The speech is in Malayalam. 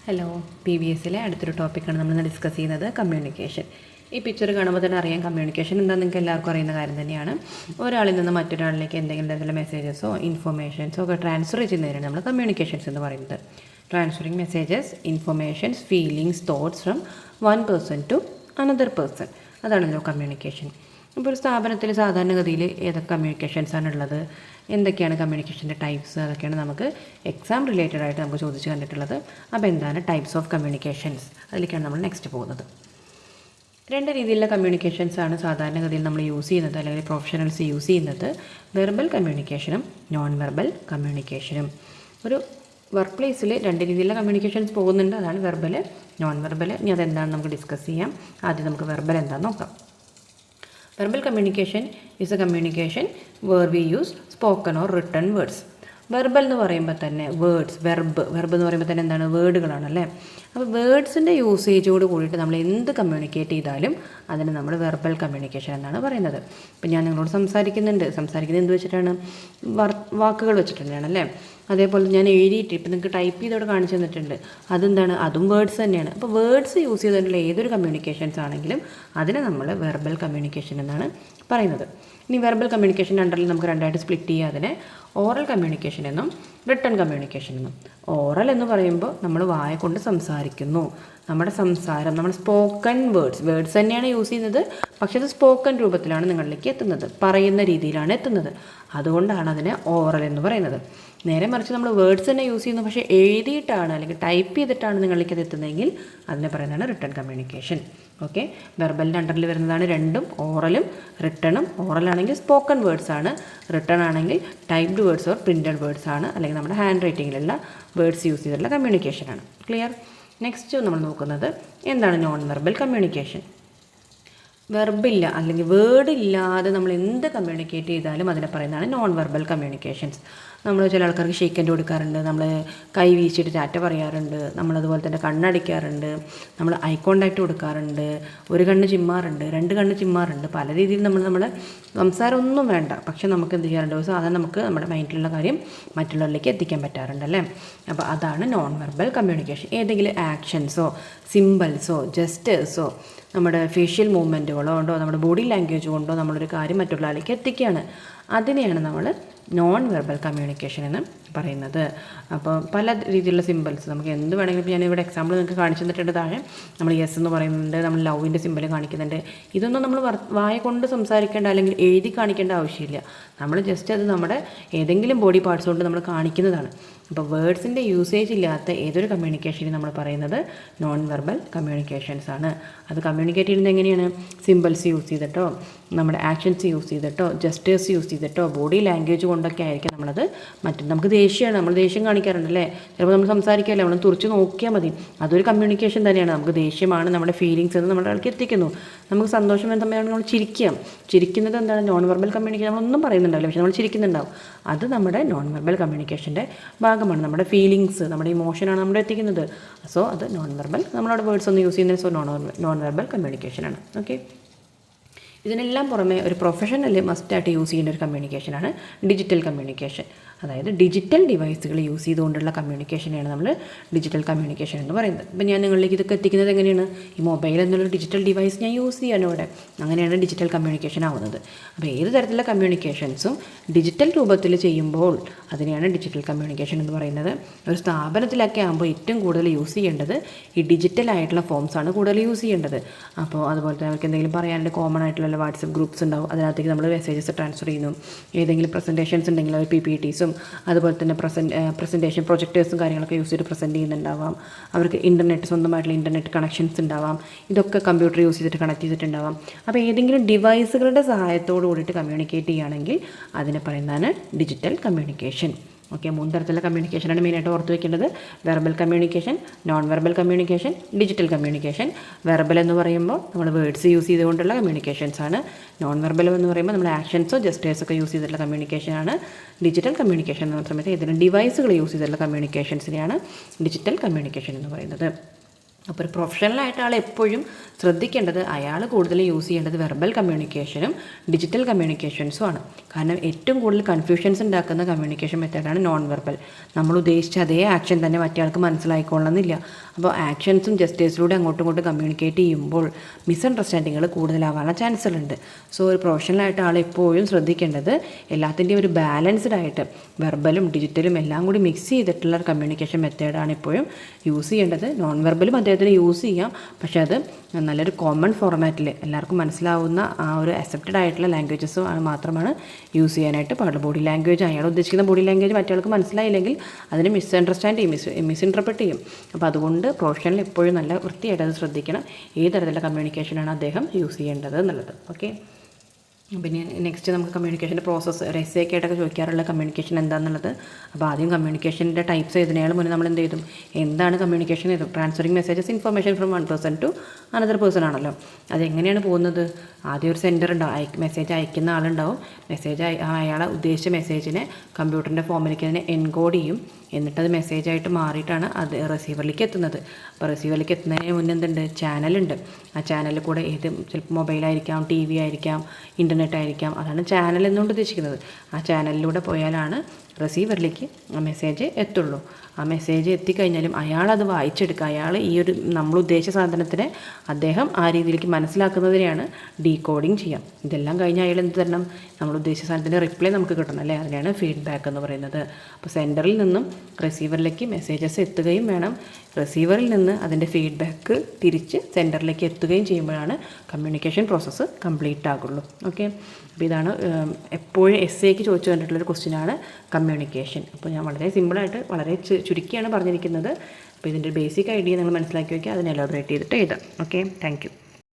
ഹലോ, PVSലെ അടുത്തൊരു ടോപ്പിക്കാണ് നമ്മൾ ഡിസ്കസ് ചെയ്യുന്നത് കമ്മ്യൂണിക്കേഷൻ. ഈ പിക്ചർ കാണുമ്പോൾ തന്നെ അറിയാം കമ്മ്യൂണിക്കേഷൻ എന്താണെന്ന് നിങ്ങൾക്ക് എല്ലാവർക്കും അറിയുന്ന കാര്യം തന്നെയാണ്. ഒരാളിൽ നിന്ന് മറ്റൊരാളിലേക്ക് എന്തെങ്കിലും തരത്തിലുള്ള മെസ്സേജസോ ഇൻഫർമേഷൻസോ ഒക്കെ ട്രാൻസ്ഫർ ചെയ്യുന്നതിനാണ് നമ്മൾ കമ്മ്യൂണിക്കേഷൻസ് എന്ന് പറയുന്നത്. Transferring messages, informations, feelings, thoughts from one person to another person, അതാണല്ലോ കമ്മ്യൂണിക്കേഷൻ. ഇപ്പോൾ ഒരു സ്ഥാപനത്തിൽ സാധാരണഗതിയിൽ ഏതൊക്കെ കമ്മ്യൂണിക്കേഷൻസാണ് ഉള്ളത്, എന്തൊക്കെയാണ് കമ്മ്യൂണിക്കേഷൻ്റെ ടൈപ്സ്, അതൊക്കെയാണ് നമുക്ക് എക്സാം റിലേറ്റഡ് ആയിട്ട് നമുക്ക് ചോദിച്ച് കണ്ടിട്ടുള്ളത്. അപ്പോൾ എന്താണ് ടൈപ്സ് ഓഫ് കമ്മ്യൂണിക്കേഷൻസ്, അതിലേക്കാണ് നമ്മൾ നെക്സ്റ്റ് പോകുന്നത്. രണ്ട് രീതിയിലുള്ള കമ്മ്യൂണിക്കേഷൻസാണ് സാധാരണഗതിയിൽ നമ്മൾ യൂസ് ചെയ്യുന്നത്, അല്ലെങ്കിൽ പ്രൊഫഷണൽസ് യൂസ് ചെയ്യുന്നത്. വെർബൽ കമ്മ്യൂണിക്കേഷനും നോൺ വെർബൽ കമ്മ്യൂണിക്കേഷനും. ഒരു വർക്ക് പ്ലേസിൽ രണ്ട് രീതിയിലുള്ള കമ്മ്യൂണിക്കേഷൻസ് പോകുന്നുണ്ട്, അതാണ് വെർബൽ, നോൺ വെർബൽ. ഇനി അതെന്താണെന്ന് നമുക്ക് ഡിസ്കസ് ചെയ്യാം. ആദ്യം നമുക്ക് വെർബൽ എന്താണെന്ന് നോക്കാം. Verbal communication is a communication where we use spoken or written words. Verbal എന്ന് പറയുമ്പോൾ തന്നെ വെർബ് എന്ന് പറയുമ്പോൾ തന്നെ എന്താണ്, വേർഡുകളാണല്ലേ. അപ്പോൾ വേർഡ്സിൻ്റെ യൂസേജോട് കൂടിയിട്ട് നമ്മൾ എന്ത് കമ്മ്യൂണിക്കേറ്റ് ചെയ്താലും അതിന് നമ്മൾ വെർബൽ കമ്മ്യൂണിക്കേഷൻ എന്നാണ് പറയുന്നത്. ഇപ്പം ഞാൻ നിങ്ങളോട് സംസാരിക്കുന്നത് എന്ത് വെച്ചിട്ടാണ്, വാക്കുകൾ വെച്ചിട്ടുണ്ടാണ് അല്ലേ. അതേപോലെ ഞാൻ എഴുതിയിട്ട് ഇപ്പം നിങ്ങൾക്ക് ടൈപ്പ് ചെയ്തോടെ കാണിച്ചു തന്നിട്ടുണ്ട്, അതെന്താണ്, അതും വേർഡ്സ് തന്നെയാണ്. അപ്പോൾ വേർഡ്സ് യൂസ് ചെയ്തിട്ടുള്ള ഏതൊരു കമ്മ്യൂണിക്കേഷൻസ് ആണെങ്കിലും അതിനെ നമ്മൾ വെർബൽ കമ്മ്യൂണിക്കേഷൻ എന്നാണ് പറയുന്നത്. ഇനി വെർബൽ കമ്മ്യൂണിക്കേഷൻ അണ്ടറിൽ നമുക്ക് രണ്ടായിട്ട് സ്പ്ലിറ്റ് ചെയ്യുക. അതിനെ ഓറൽ കമ്മ്യൂണിക്കേഷൻ എന്നും റിട്ടൺ കമ്മ്യൂണിക്കേഷൻ എന്നും. ഓറൽ എന്ന് പറയുമ്പോൾ നമ്മൾ വായ കൊണ്ട് സംസാരിക്കുന്നു, നമ്മുടെ സംസാരം, നമ്മുടെ സ്പോക്കൺ വേർഡ്സ് തന്നെയാണ് യൂസ് ചെയ്യുന്നത്, പക്ഷേ അത് സ്പോക്കൺ രൂപത്തിലാണ് നിങ്ങളിലേക്ക് എത്തുന്നത്, പറയുന്ന രീതിയിലാണ് എത്തുന്നത്. അതുകൊണ്ടാണ് അതിനെ ഓറൽ എന്ന് പറയുന്നത്. നേരെ മറിച്ച് നമ്മൾ വേർഡ്സ് തന്നെ യൂസ് ചെയ്യുന്നു, പക്ഷേ എഴുതിയിട്ടാണ് അല്ലെങ്കിൽ ടൈപ്പ് ചെയ്തിട്ടാണ് നിങ്ങളിലേക്ക് അത് എത്തുന്നതെങ്കിൽ അതിനെ പറയുന്നതാണ് റിട്ടൺ കമ്മ്യൂണിക്കേഷൻ. ഓക്കെ, വെർബലിൻ്റെ അണ്ടറിൽ വരുന്നതാണ് രണ്ടും, ഓറലും റിട്ടണും. ഓറലാണെങ്കിൽ സ്പോക്കൺ വേർഡ്സ് ആണ്, റിട്ടൺ ആണെങ്കിൽ typed words or printed words ആണ്, അല്ലെങ്കിൽ നമ്മുടെ ഹാൻഡ് റൈറ്റിങ്ങിലുള്ള വേർഡ്സ് യൂസ് ചെയ്തിട്ടുള്ള കമ്മ്യൂണിക്കേഷനാണ്. ക്ലിയർ? നെക്സ്റ്റ് നമ്മൾ നോക്കുന്നത് എന്താണ് നോൺ വെർബൽ കമ്മ്യൂണിക്കേഷൻ. വെർബില്ല അല്ലെങ്കിൽ വേർഡ് ഇല്ലാതെ നമ്മൾ എന്ത് കമ്മ്യൂണിക്കേറ്റ് ചെയ്താലും അതിനെ പറയുന്നതാണ് നോൺ വെർബൽ കമ്മ്യൂണിക്കേഷൻസ്. നമ്മൾ ചില ആൾക്കാർക്ക് ഷേക്ക് ഹാൻഡ് കൊടുക്കാറുണ്ട്, നമ്മൾ കൈ വീശിയിട്ട് ടാറ്റ പറയാറുണ്ട്, നമ്മളതുപോലെ തന്നെ കണ്ണടിക്കാറുണ്ട്, നമ്മൾ ഐ കോണ്ടാക്റ്റ് കൊടുക്കാറുണ്ട്, ഒരു കണ്ണ് ചിമ്മാറുണ്ട്, രണ്ട് കണ്ണ് ചിമ്മാറുണ്ട്. പല രീതിയിൽ നമ്മൾ സംസാരമൊന്നും വേണ്ട, പക്ഷെ നമുക്ക് എന്ത് ചെയ്യാറുണ്ട്, സാധാരണ നമുക്ക് നമ്മുടെ മൈൻഡിലുള്ള കാര്യം മറ്റുള്ളവരിലേക്ക് എത്തിക്കാൻ പറ്റാറുണ്ടല്ലേ. അപ്പോൾ അതാണ് നോൺ വെർബൽ കമ്മ്യൂണിക്കേഷൻ. ഏതെങ്കിലും ആക്ഷൻസോ സിമ്പിൾസോ ജസ്റ്റേഴ്സോ നമ്മുടെ ഫേഷ്യൽ മൂവ്മെൻറ്റുകളോ കൊണ്ടോ നമ്മുടെ ബോഡി ലാംഗ്വേജ് കൊണ്ടോ നമ്മളൊരു കാര്യം മറ്റുള്ള ആളിലേക്ക് എത്തിക്കുകയാണ്, അതിനെയാണ് നമ്മൾ നോൺ വെർബൽ കമ്മ്യൂണിക്കേഷൻ എന്ന് പറയുന്നത്. അപ്പോൾ പല രീതിയിലുള്ള സിമ്പിൾസ് നമുക്ക് എന്ത് വേണമെങ്കിലും, ഇപ്പോൾ ഞാനിവിടെ എക്സാമ്പിൾ നിങ്ങൾക്ക് കാണിച്ചു തന്നിട്ടുണ്ട്. താഴെ നമ്മൾ യെസ് എന്ന് പറയുന്നുണ്ട്, നമ്മൾ ലവിൻ്റെ സിമ്പിൾ കാണിക്കുന്നുണ്ട്. ഇതൊന്നും നമ്മൾ വായ കൊണ്ട് സംസാരിക്കേണ്ട അല്ലെങ്കിൽ എഴുതി കാണിക്കേണ്ട ആവശ്യമില്ല, നമ്മൾ ജസ്റ്റ് അത് നമ്മുടെ ഏതെങ്കിലും ബോഡി പാർട്സ് കൊണ്ട് നമ്മൾ കാണിക്കുന്നതാണ്. അപ്പോൾ വേർഡ്സിൻ്റെ യൂസേജ് ഇല്ലാത്ത ഏതൊരു കമ്മ്യൂണിക്കേഷനും നമ്മൾ പറയുന്നത് നോൺ വെർബൽ കമ്മ്യൂണിക്കേഷൻസ് ആണ്. അത് കമ്മ്യൂണിക്കേറ്റ് ചെയ്യുന്നത് എങ്ങനെയാണ്, സിമ്പിൾസ് യൂസ് ചെയ്തിട്ടോ, നമ്മുടെ ആക്ഷൻസ് യൂസ് ചെയ്തിട്ടോ, ജസ്റ്റേഴ്സ് യൂസ് ചെയ്തിട്ടോ, ബോഡി ലാംഗ്വേജ് കൊണ്ടൊക്കെ ആയിരിക്കും നമ്മളത്. നമുക്ക് ദേഷ്യമാണ്, നമ്മൾ ദേഷ്യം കാണിക്കാറുണ്ടല്ലേ, ചിലപ്പോൾ നമ്മൾ സംസാരിക്കാമല്ലേ, നമ്മൾ തുറച്ച് നോക്കിയാൽ മതി, അതൊരു കമ്മ്യൂണിക്കേഷൻ തന്നെയാണ്. നമുക്ക് ദേഷ്യമാണ് നമ്മുടെ ഫീലിങ്സ് എന്ന് നമ്മുടെ ആൾക്ക് എത്തിക്കുന്നു. നമുക്ക് സന്തോഷം വരുന്ന സമയമാണ് നമ്മൾ ചിരിക്കുന്നത് എന്താണ്, നോൺ വെർബൽ കമ്മ്യൂണിക്കേഷൻ. നമ്മളൊന്നും പറയുന്നുണ്ടാവില്ല, പക്ഷേ നമ്മൾ ചിരിക്കുന്നുണ്ടാവും, അത് നമ്മുടെ നോൺ വെർബൽ കമ്മ്യൂണിക്കേഷൻ്റെ ഭാഗമാണ്. നമ്മുടെ ഫീലിങ്സ്, നമ്മുടെ ഇമോഷനാണ് നമ്മുടെ എത്തിക്കുന്നത്. സോ അത് നോൺ വെർബൽ, നമ്മളവിടെ വേർഡ്സ് ഒന്നും യൂസ് ചെയ്യുന്നത്. സോ നോൺ വെർബൽ കമ്മ്യൂണിക്കേഷനാണ്. ഓക്കെ, ഇതിനെല്ലാം പുറമെ ഒരു പ്രൊഫഷണൽ മസ്റ്റായിട്ട് യൂസ് ചെയ്യേണ്ട ഒരു കമ്മ്യൂണിക്കേഷനാണ് ഡിജിറ്റൽ കമ്മ്യൂണിക്കേഷൻ. അതായത് ഡിജിറ്റൽ ഡിവൈസുകൾ യൂസ് ചെയ്തുകൊണ്ടുള്ള കമ്മ്യൂണിക്കേഷനെയാണ് നമ്മൾ ഡിജിറ്റൽ കമ്മ്യൂണിക്കേഷൻ എന്ന് പറയുന്നത്. ഇപ്പം ഞാൻ നിങ്ങളിലേക്ക് ഇതൊക്കെ എത്തിക്കുന്നത് എങ്ങനെയാണ്, ഈ മൊബൈൽ എന്നുള്ളൊരു ഡിജിറ്റൽ ഡിവൈസ് ഞാൻ യൂസ് ചെയ്യാണ് ഇവിടെ, അങ്ങനെയാണ് ഡിജിറ്റൽ കമ്മ്യൂണിക്കേഷൻ ആവുന്നത്. അപ്പോൾ ഏത് തരത്തിലുള്ള കമ്മ്യൂണിക്കേഷൻസും ഡിജിറ്റൽ രൂപത്തിൽ ചെയ്യുമ്പോൾ അതിനെയാണ് ഡിജിറ്റൽ കമ്മ്യൂണിക്കേഷൻ എന്ന് പറയുന്നത്. ഒരു സ്ഥാപനത്തിലൊക്കെ ആകുമ്പോൾ ഏറ്റവും കൂടുതൽ യൂസ് ചെയ്യേണ്ടത് ഈ ഡിജിറ്റലായിട്ടുള്ള ഫോംസാണ് കൂടുതൽ യൂസ് ചെയ്യേണ്ടത്. അപ്പോൾ അതുപോലെ തന്നെ അവർക്ക് എന്തെങ്കിലും പറയാനുള്ള കോമൺ ആയിട്ടുള്ള വാട്സപ്പ് ഗ്രൂപ്പ്സ് ഉണ്ടാവും, അതിനകത്തേക്ക് നമ്മൾ മെസ്സേജസ് ട്രാൻസ്ഫർ ചെയ്യുന്നു. ഏതെങ്കിലും പ്രസൻറ്റേഷൻസ് ഉണ്ടെങ്കിൽ അവർ PPTസും അതുപോലെ തന്നെ പ്രസൻറ്റേഷൻ പ്രൊജക്ടേഴ്സും കാര്യങ്ങളൊക്കെ യൂസ് ചെയ്ത് പ്രസൻറ്റ് ചെയ്യുന്നുണ്ടാവാം. അവർക്ക് സ്വന്തമായിട്ടുള്ള ഇൻ്റർനെറ്റ് കണക്ഷൻസ് ഉണ്ടാവാം, ഇതൊക്കെ കമ്പ്യൂട്ടർ യൂസ് ചെയ്തിട്ട് കണക്ട് ചെയ്തിട്ടുണ്ടാവാം. അപ്പോൾ ഏതെങ്കിലും ഡിവൈസുകളുടെ സഹായത്തോട് കൂടിയിട്ട് കമ്മ്യൂണിക്കേറ്റ് ചെയ്യുകയാണെങ്കിൽ അതിനെ പറയുന്നതാണ് ഡിജിറ്റൽ കമ്മ്യൂണിക്കേഷൻ. ഓക്കെ, 3 തരത്തിലുള്ള കമ്മ്യൂണിക്കേഷനാണ് മെയിനായിട്ട് ഓർത്ത് വയ്ക്കേണ്ടത്. Verbal communication, non verbal communication, digital communication. Verbal എന്ന് പറയുമ്പോൾ നമ്മൾ വേർഡ്സ് യൂസ് ചെയ്തുകൊണ്ടുള്ള കമ്മ്യൂണിക്കേഷൻസ് ആണ്. നോൺ വെർബൽ എന്ന് പറയുമ്പോൾ നമ്മൾ ആക്ഷൻസോ ജസ്റ്റേഴ്സോ ഒക്കെ യൂസ് ചെയ്തിട്ടുള്ള കമ്മ്യൂണിക്കേഷനാണ്. ഡിജിറ്റൽ കമ്മ്യൂണിക്കേഷൻ എന്ന് പറയുന്ന സമയത്ത് ഏതെങ്കിലും ഡിവൈസുകൾ യൂസ് ചെയ്തിട്ടുള്ള കമ്മ്യൂണിക്കേഷൻസിനെയാണ് ഡിജിറ്റൽ കമ്മ്യൂണിക്കേഷൻ എന്ന് പറയുന്നത്. അപ്പോൾ ഒരു പ്രൊഫഷണലായിട്ട് ആൾ എപ്പോഴും ശ്രദ്ധിക്കേണ്ടത് അയാൾ കൂടുതൽ യൂസ് ചെയ്യേണ്ടത് വെർബൽ കമ്മ്യൂണിക്കേഷനും ഡിജിറ്റൽ കമ്മ്യൂണിക്കേഷൻസും ആണ്. കാരണം ഏറ്റവും കൂടുതൽ കൺഫ്യൂഷൻസ് ഉണ്ടാക്കുന്ന കമ്മ്യൂണിക്കേഷൻ മെത്തേഡാണ് നോൺ വെർബൽ. നമ്മൾ ഉദ്ദേശിച്ച അതേ ആക്ഷൻ തന്നെ മറ്റേയാൾക്ക് മനസ്സിലായിക്കൊള്ളണമെന്നില്ല. അപ്പോൾ ആക്ഷൻസും ജസ്റ്റേഴ്സിലൂടെ അങ്ങോട്ടും ഇങ്ങോട്ടും കമ്മ്യൂണിക്കേറ്റ് ചെയ്യുമ്പോൾ മിസ്അണ്ടർസ്റ്റാൻഡിങ്ങുകൾ കൂടുതലാവാനുള്ള ചാൻസുകളുണ്ട്. സോ ഒരു പ്രൊഫഷണലായിട്ട് ആൾ എപ്പോഴും ശ്രദ്ധിക്കേണ്ടത് എല്ലാത്തിൻ്റെയും ഒരു ബാലൻസ്ഡ് ആയിട്ട് വെർബലും ഡിജിറ്റലും എല്ലാം കൂടി മിക്സ് ചെയ്തിട്ടുള്ള ഒരു കമ്മ്യൂണിക്കേഷൻ മെത്തേഡാണ് എപ്പോഴും യൂസ് ചെയ്യേണ്ടത്. നോൺ വെർബലും അദ്ദേഹത്തിന് യൂസ് ചെയ്യാം, പക്ഷേ അത് നല്ലൊരു കോമൺ ഫോർമാറ്റിൽ എല്ലാവർക്കും മനസ്സിലാവുന്ന ആ ഒരു അക്സെപ്റ്റഡ് ആയിട്ടുള്ള ലാംഗ്വേജസ് മാത്രമാണ് യൂസ് ചെയ്യാനായിട്ട് പാടുള്ളൂ. ബോഡി ലാംഗ്വേജ് അയാൾ ഉദ്ദേശിക്കുന്ന ബോഡി ലാംഗ്വേജ് മറ്റയാൾക്ക് മനസ്സിലായില്ലെങ്കിൽ അതിന് മിസ്അണ്ടർസ്റ്റാൻഡ് ചെയ്യും, മിസ്ഇൻറ്റർപ്രറ്റ് ചെയ്യും. അപ്പോൾ അതുകൊണ്ട് പ്രൊഫഷണൽ എപ്പോഴും നല്ല വൃത്തിയായിട്ട് അത് ശ്രദ്ധിക്കണം, ഏത് തരത്തിലുള്ള കമ്മ്യൂണിക്കേഷനാണ് അദ്ദേഹം യൂസ് ചെയ്യേണ്ടത് എന്നുള്ളത്. ഓക്കെ, പിന്നെ നെക്സ്റ്റ് നമുക്ക് കമ്മ്യൂണിക്കേഷൻ്റെ പ്രോസസ്സ് എസ്സേയൊക്കെ ആയിട്ടൊക്കെ ചോദിക്കാറുള്ള കമ്മ്യൂണിക്കേഷൻ എന്താണെന്നുള്ളത്. അപ്പോൾ ആദ്യം കമ്മ്യൂണിക്കേഷൻ്റെ ടൈപ്സ് എഴുതുന്നതിന് മുന്നേ നമ്മൾ എന്ത് ചെയ്തു, എന്താണ് കമ്മ്യൂണിക്കേഷൻ എഴുതും. Transferring messages information from one person to another person ആണല്ലോ. അതെങ്ങനെയാണ് പോകുന്നത്? ആദ്യം ഒരു സെൻഡർ ഉണ്ടാവും, മെസ്സേജ് അയക്കുന്ന ആളുണ്ടാവും. അയാളെ ഉദ്ദേശിച്ച മെസ്സേജിനെ കമ്പ്യൂട്ടറിൻ്റെ ഫോമിലേക്ക് അതിനെ എൻകോഡ് ചെയ്യും. എന്നിട്ടത് മെസ്സേജായിട്ട് മാറിയിട്ടാണ് അത് റിസീവറിലേക്ക് എത്തുന്നത്. അപ്പോൾ റിസീവറിലേക്ക് എത്തുന്നതിന് മുന്നേ എന്തുണ്ട്, ചാനലുണ്ട്. ആ ചാനലിൽ കൂടെ ചിലപ്പോൾ മൊബൈലായിരിക്കാം, ടി വി ആയിരിക്കാം, ഇൻ്റർനെറ്റ് ആയിരിക്കാം. അതാണ് ചാനൽ എന്നുകൊണ്ട് ഉദ്ദേശിക്കുന്നത്. ആ ചാനലിലൂടെ പോയാലാണ് റിസീവറിലേക്ക് ആ മെസ്സേജ് എത്തുള്ളൂ. ആ മെസ്സേജ് എത്തിക്കഴിഞ്ഞാലും അയാളത് വായിച്ചെടുക്കുക. അയാൾ ഈ ഒരു നമ്മൾ ഉദ്ദേശിച്ച സാധനത്തിനെ അദ്ദേഹം ആ രീതിയിലേക്ക് മനസ്സിലാക്കുന്നതിനെയാണ് ഡീകോഡിങ് ചെയ്യാം. ഇതെല്ലാം കഴിഞ്ഞ് അയാൾ എന്ത് തരണം, നമ്മൾ ഉദ്ദേശിച്ച സാധനത്തിൻ്റെ റിപ്ലൈ നമുക്ക് കിട്ടണം അല്ലേ, അതിനാണ് ഫീഡ്ബാക്ക് എന്ന് പറയുന്നത്. അപ്പോൾ സെൻറ്ററിൽ നിന്നും റിസീവറിലേക്ക് മെസ്സേജസ് എത്തുകയും വേണം, റിസീവറിൽ നിന്ന് അതിൻ്റെ ഫീഡ്ബാക്ക് തിരിച്ച് സെൻറ്ററിലേക്ക് എത്തുകയും ചെയ്യുമ്പോഴാണ് കമ്മ്യൂണിക്കേഷൻ പ്രോസസ്സ് കംപ്ലീറ്റ് ആകുള്ളൂ. ഓക്കെ, അപ്പോൾ ഇതാണ് എപ്പോഴും എസ്സേക്ക് ചോദിച്ചു കണ്ടിട്ടുള്ളൊരു ക്വസ്റ്റ്യനാണ് കമ്മ്യൂണിക്കേഷൻ. അപ്പോൾ ഞാൻ വളരെ സിമ്പിളായിട്ട് വളരെ ചുരുക്കിയാണ് പറഞ്ഞിരിക്കുന്നത്. അപ്പോൾ ഇതിൻ്റെ ബേസിക് ഐഡിയ നിങ്ങൾ മനസ്സിലാക്കി വയ്ക്കുക, അതിനെ എലാബറേറ്റ് ചെയ്തിട്ട് എഴുതാം. Okay, thank you.